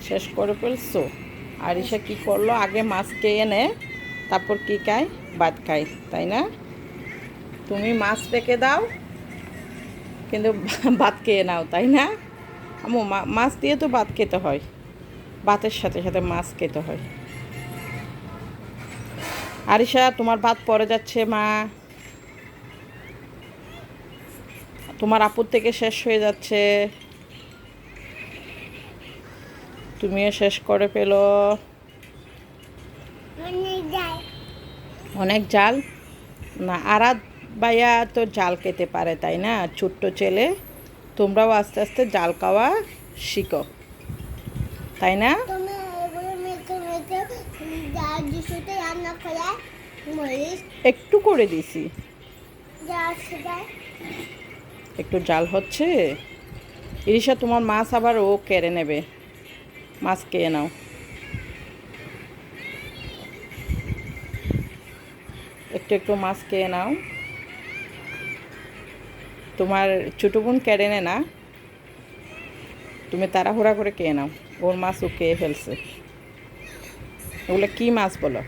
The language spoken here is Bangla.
শেষ করে ফেলছো। আর ঈশা কী করলো, আগে মাছ খেয়ে নে, তারপর কি খায়, ভাত খায়, তাই না? তুমি মাছ রেখে দাও কিন্তু ভাত খেয়ে নাও, তাই না? আম্মু মাছ দিয়ে তো ভাত খেতে হয়, ভাতের সাথে সাথে মাছ খেতে হয়। আরিশা, তোমার ভাত পড়ে যাচ্ছে মা, তোমার আপুর থেকে শেষ হয়ে যাচ্ছে, তুমিও শেষ করে ফেলো। অনেক জাল না, আরাত ভাইয়া তো জাল খেতে পারে, তাই না? ছোট্ট ছেলে, তোমরাও আস্তে আস্তে জাল খাওয়া শিখো, তাই না? একটু করে দিছি, একটু জাল হচ্ছে। ইরিশা, তোমার মাছ আবার ও কেড়ে নেবে, মাছ খেয়ে নাও। একটু একটু মাছ খেয়ে নাও, তোমার ছোটো বোন কেড়ে নে না, তুমি তাড়াহুড়া করে খেয়ে নাও, ওর মাছ ও খেয়ে ফেলছে। ওগুলো কী মাছ বলো?